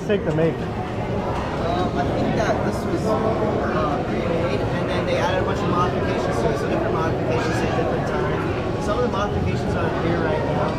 take to make? I think that this was pre-made, and then they added a bunch of modifications to it. So different modifications at different times. Some of the modifications are here right now.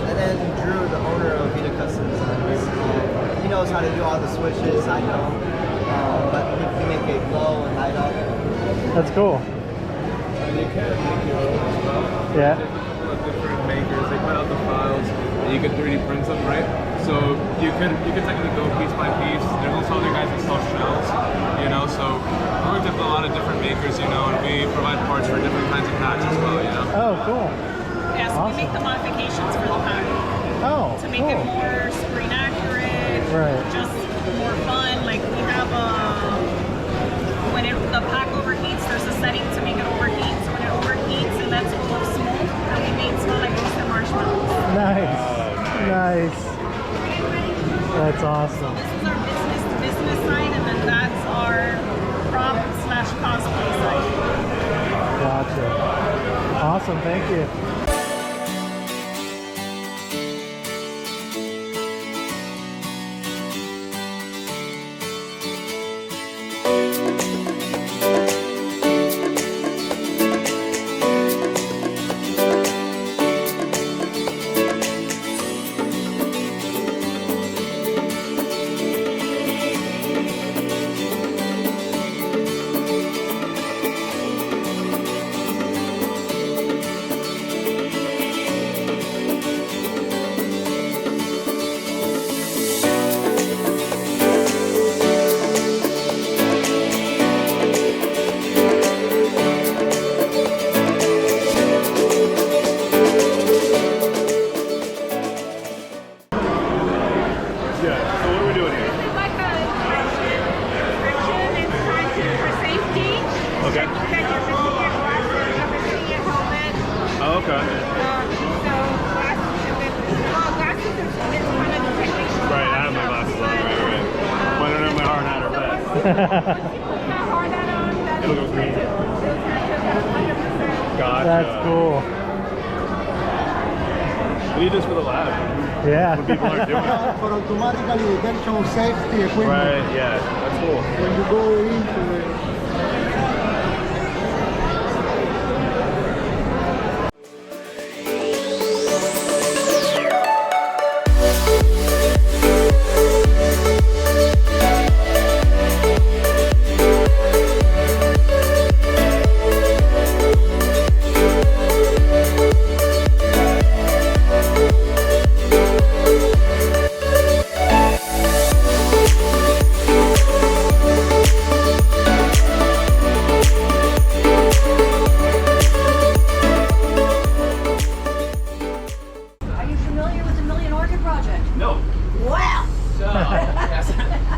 And then Drew, the owner of Vita Custom Designs, he knows how to do all the switches. I don't, but he can make it glow and light up. That's cool. And you can make your own as well. Yeah. There's a couple of different makers. They put out the files, and you can 3D print them, right? So you can technically go piece by piece. There's also other guys that sell shells, you know. So we work with a lot of different makers, you know, and we provide parts for different kinds of packs as well, you know. Oh, cool. Yeah, so we make the modifications for the pack. Oh, to make it more screen accurate, right? Just more fun. Like we have when the pack overheats, there's a setting to make it overheat. So when it overheats, it lets go of smoke, and we made smell like roasted marshmallows. Nice, nice. That's awesome. This is our business side, and then that's our prop / cosplay side. Gotcha. Awesome. Thank you. That's cool. We need this for the lab. Yeah. When people aren't doing it. For automatically detection safety equipment. Right, yeah, that's cool. When you go into it.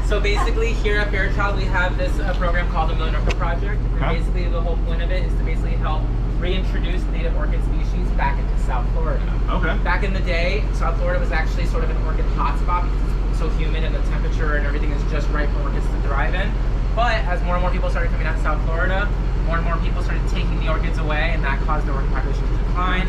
So basically here at Fairchild we have this program called the Million Orchid Project. And basically the whole point of it is to basically help reintroduce native orchid species back into South Florida. Okay. Back in the day, South Florida was actually sort of an orchid hotspot because it's so humid and the temperature and everything is just right for orchids to thrive in. But as more and more people started coming out to South Florida, more and more people started taking the orchids away, and that caused the orchid population to decline.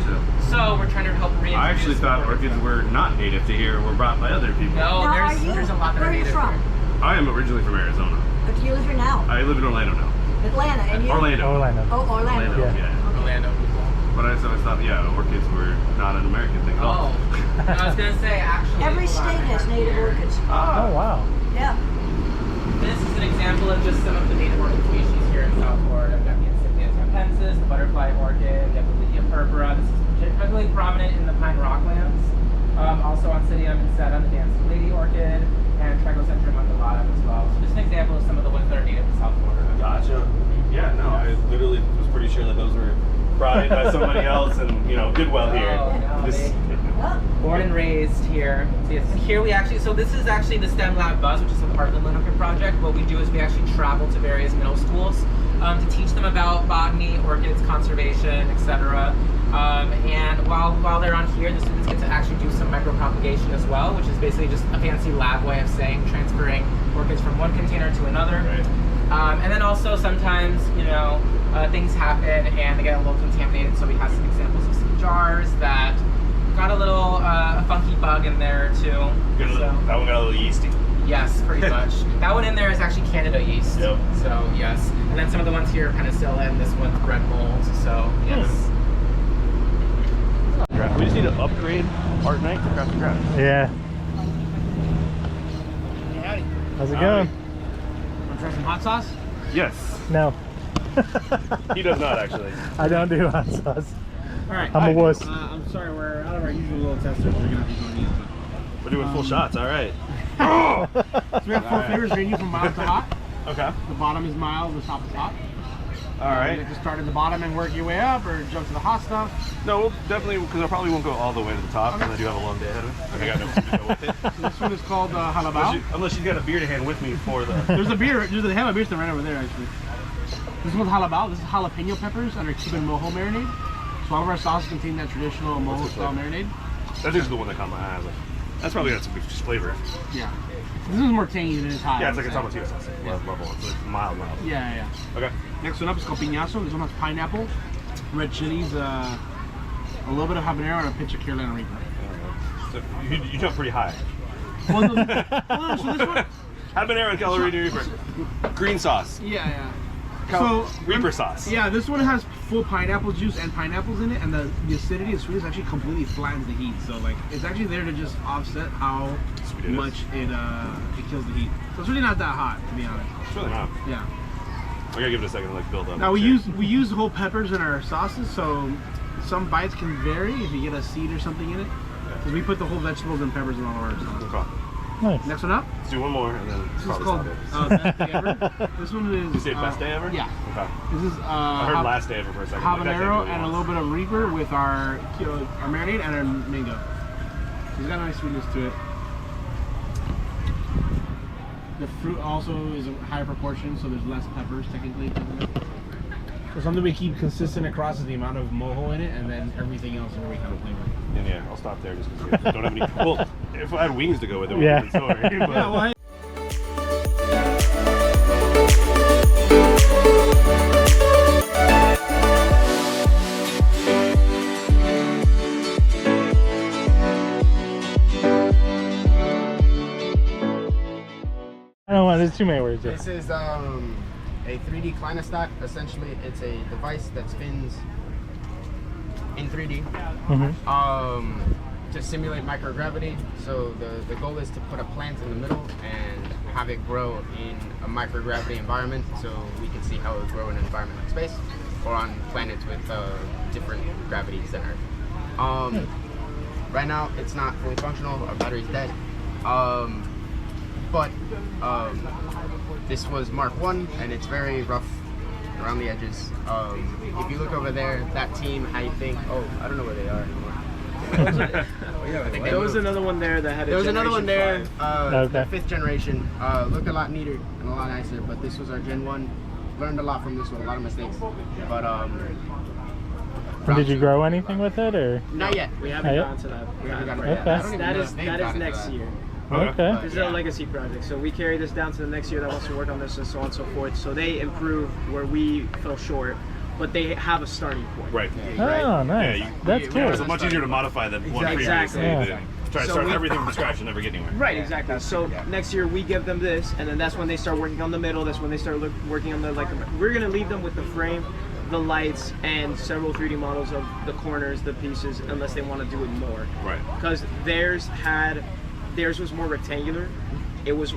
So we're trying to help reintroduce. I actually thought orchids were not native to here, were brought by other people. No, there's a lot that are native here. I am originally from Arizona. But do you live here now? I live in Orlando now. Atlanta, and you? Orlando. Oh, Orlando. Yeah. Orlando people. But I always thought, yeah, orchids were not an American thing at all. Oh, I was gonna say actually. Every state has native orchids. Ah. Oh wow. Yeah. This is an example of just some of the native orchid species here in South Florida. We've got the Insignia tampensis, the butterfly orchid, we have the Lydia purpura. This is particularly prominent in the pine rocklands. Also Oncidium inceda, the dancing lady orchid, and Trichocentrum undulatum as well. So just an example of some of the ones that are native to South Florida. Gotcha. Yeah, no, I literally was pretty sure that those were brought in by somebody else and, you know, Goodwill here. Oh, no, born and raised here. So yes, here we actually, so this is actually the STEM Lab Buzz, which is a part of the Million Orchid Project. What we do is we actually travel to various middle schools to teach them about botany, orchids, conservation, etc. And while they're on here, the students get to actually do some micropropagation as well, which is basically just a fancy lab way of saying transferring orchids from one container to another. Right. And then also sometimes, you know, things happen and they get a little contaminated. So we have some examples of some jars that got a little funky bug in there too. That one got a little yeasty. Yes, pretty much. That one in there is actually Canada yeast. Yep. So yes, and then some of the ones here are penicillin, and this one's bread mold. So yes. We just need to upgrade Art Night to Craft and Craft. Yeah. Howdy. How's it going? Want to try some hot sauce? Yes. No. He does not actually. I don't do hot sauce. All right. I'm a wuss. I'm sorry, we're out of our usual little testers. We're gonna have to go these. We're doing full shots. All right. So we have 4 flavors ranging from mild to hot. Okay. The bottom is mild, the top is hot. All You right. like to start at the bottom and work your way up, or jump to the hot stuff. No, we'll definitely, because I probably won't go all the way to the top, because I do have a long day ahead of me. I got no food to go with it. So this one is called halabao. Unless she's got a beer to hand with me for the. There's a beer. There's a ham beer stand right over there actually. This one's halabao. This is jalapeno peppers and our Cuban mojo marinade. So all of our sauces contain that traditional mojo style marinade. That's just the one that caught my eye. I was like, that's probably got some good flavor. Yeah. This is more tangy than it's hot. Yeah, it's I like would a say. tomatillo sauce. Level. It's like mild. Yeah, yeah. Okay. Next one up is called piñazo. This one has pineapple, red chilies, a little bit of habanero, and a pinch of Carolina Reaper. So you jump pretty high. Well, no, so this one, Habanero and Carolina Reaper. Green sauce. yeah. Reaper sauce. Yeah, this one has full pineapple juice and pineapples in it, and the acidity and sweetness actually completely flattens the heat. So like, it's actually there to just offset how Sweet it is. much it kills the heat. So it's really not that hot, to be honest. It's really not. Yeah. I gotta give it a second to like build up. Now we use whole peppers in our sauces, so some bites can vary if you get a seed or something in it. Because we put the whole vegetables and peppers in all of our sauces. Okay. Nice. Next one up. Let's do one more and then This is probably called stop it. Best Day Ever. This one is. You say best day ever? Yeah. Okay. This is I heard last day ever for a second. Like, that habanero can't be and a once. little bit of Reaper with our marinade and our mango. So it's got a nice sweetness to it. The fruit also is a higher proportion, so there's less peppers technically. So something we keep consistent across is the amount of mojo in it, and then everything else where we kind of flavor. And yeah, I'll stop there just because we don't have any. Well, if I had wings to go with it, would Yeah. be a different story. But Yeah, well, I don't want. There's too many words. This is a 3D Clinostack. Essentially, it's a device that spins in 3D to simulate microgravity. So the goal is to put a plant in the middle and have it grow in a microgravity environment, so we can see how it would grow in an environment like space or on planets with different gravities than Earth. Right now, it's not fully functional. Our battery's dead. But this was Mark 1, and it's very rough around the edges. If you look over there, that team, I think, I don't know where they are anymore. I think There was another one there that had a There was another one there, Okay. the 5th generation. Looked a lot neater and a lot nicer, but this was our Gen 1. Learned a lot from this one, a lot of mistakes. But And did you grow anything with it, or? not yet. We haven't Yeah. gotten to that. We haven't gotten Okay. to that. I don't even That know is if they've that is gotten to next that. year. Okay. This is a legacy project, so we carry this down to the next year that wants to work on this and so on and so forth. So they improve where we fell short, but they have a starting point. right. Oh, nice. Yeah, That's we- cool. It's much easier to modify than one previously Exactly. Yeah. than try to So start we- everything from scratch and never get anywhere. Right, exactly. So next year we give them this, and then that's when they start working on the middle. That's when they start working on the We're gonna leave them with the frame, the lights, and several 3D models of the corners, the pieces, unless they want to do it more. Right. Because theirs was more rectangular. It was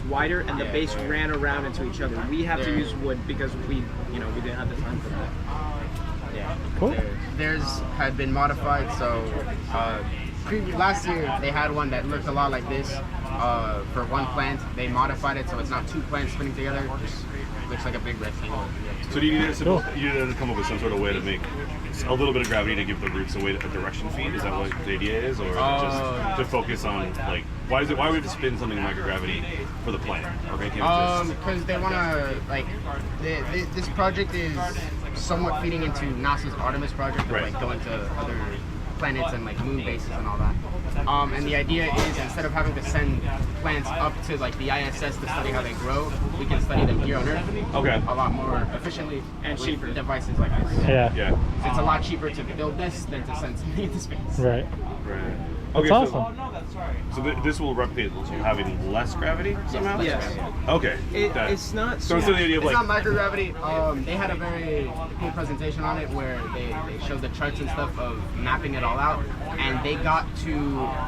wider, and the base ran around into each other. We have to use wood because we didn't have the time for that. Yeah. Cool. Theirs had been modified, so last year they had one that looked a lot like this. For one plant, they modified it so it's not two plants spinning together. It just looks like a big rectangle. So do you need to come up with some sort of way to make a little bit of gravity to give the roots a direction feed? Is that what the idea is, or is it just to focus on like why do we have to spin something in microgravity for the plant? Okay, can't we just Because they want to this project is somewhat feeding into NASA's Artemis project of Right. like going to other planets and like moon bases and all that. And the idea is instead of having to send plants up to like the ISS to study how they grow, we can study them here on Earth. Okay. A lot more efficiently And with cheaper. devices like this. Yeah. Yeah. So it's a lot cheaper to build this than to send something into space. Right. Right. That's Okay, awesome. So this will replicate to having less gravity somehow? Yes. Okay. That- It's not. so instead of the idea of It's like not microgravity. They had a very cool presentation on it where they showed the charts and stuff of mapping it all out, and they got to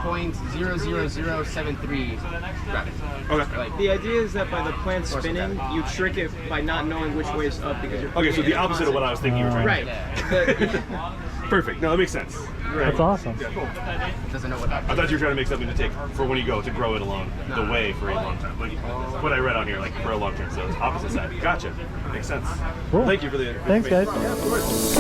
0.00073 gravity. Okay. Like, The idea is that by the plant spinning, you trick it by not knowing which way is up because you're. Okay, so the opposite of what I was thinking you were trying Right. to Perfect. No, that makes sense. That's awesome. Yeah, cool. doesn't know what that I thought you were trying to make something to take for when you go to grow it along the way for a long time. Like what I read on here, like for a long term. So it's opposite side. Gotcha. Makes sense. Cool. Thank you for the Thanks, guys. information. Yeah, of course.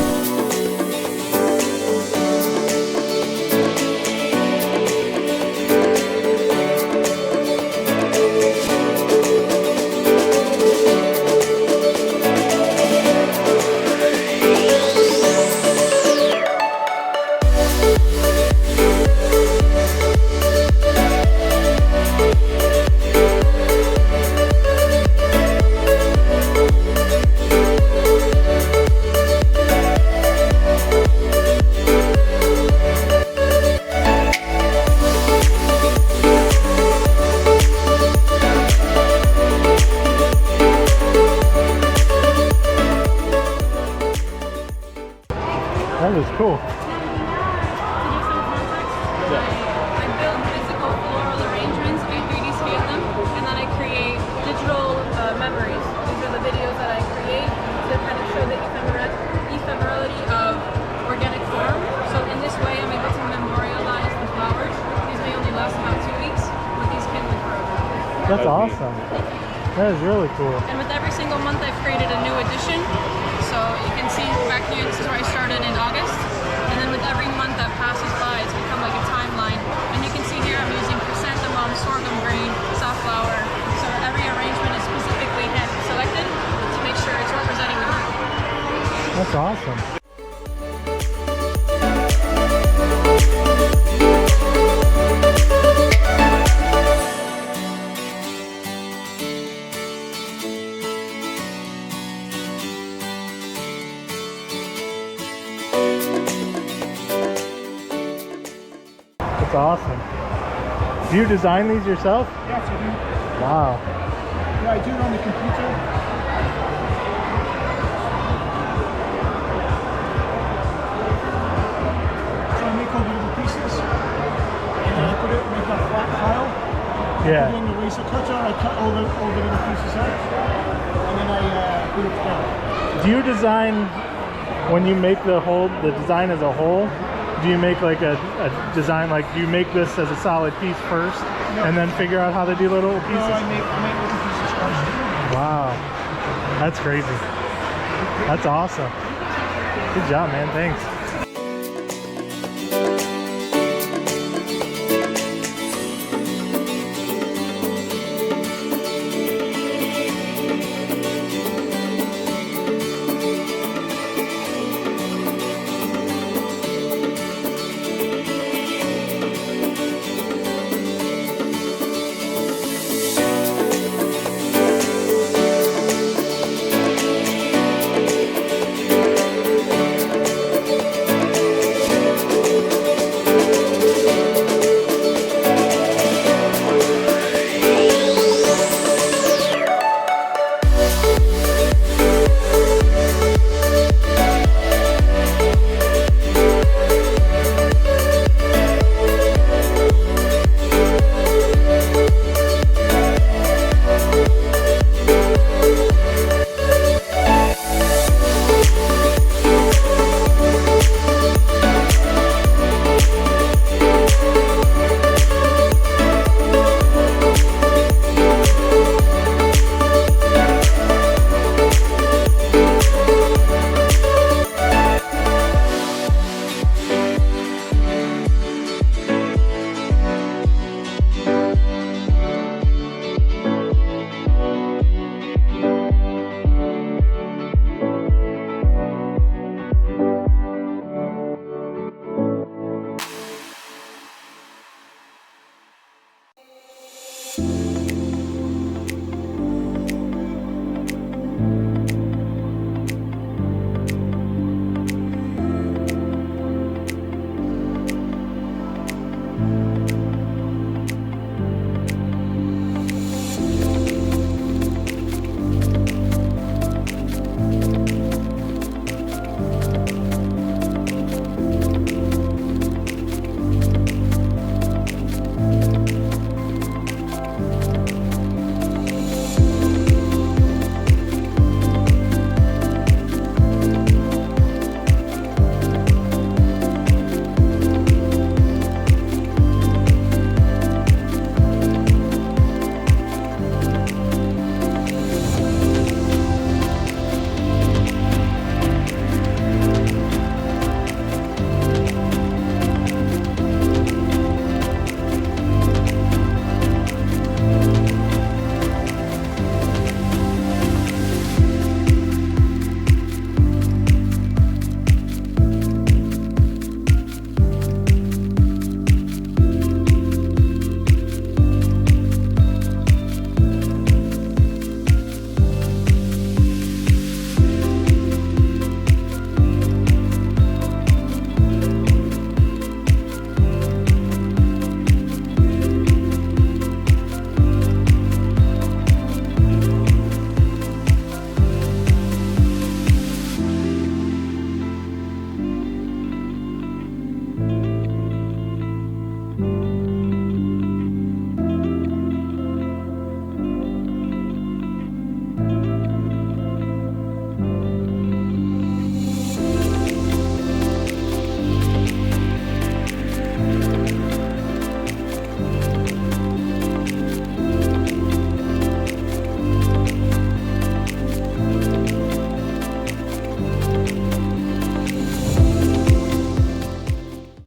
That was cool. To give some context, I build physical floral arrangements, I 3D scale them, and then I create digital memories. These are the videos that I create to kind of show the ephemerality of organic form. So in this way, I'm able to memorialize the flowers. These may only last about 2 weeks, but these can live forever. That's awesome. That is really cool. And with every single month, I've created a new edition. So you can see back here, this is where I started in August. And then with every month that passes by, it's become like a timeline. And you can see here I'm using chrysanthemum, sorghum grain, safflower. So every arrangement is specifically hand selected to make sure it's representing the month. That's awesome. That's awesome. Do you design these yourself? Yes, I do. Wow. Yeah, I do it on the computer. So I make all the little pieces, and then I put it, make a flat file. Yeah. Put it in the laser cutter, I cut all the little pieces out, and then I put it together. Do you design when you make the design as a whole? Do you make like a design, like do you make this as a solid piece first and then figure out how to do little pieces? No, I make little pieces first. Wow, that's crazy. That's awesome. Good job, man. Thanks.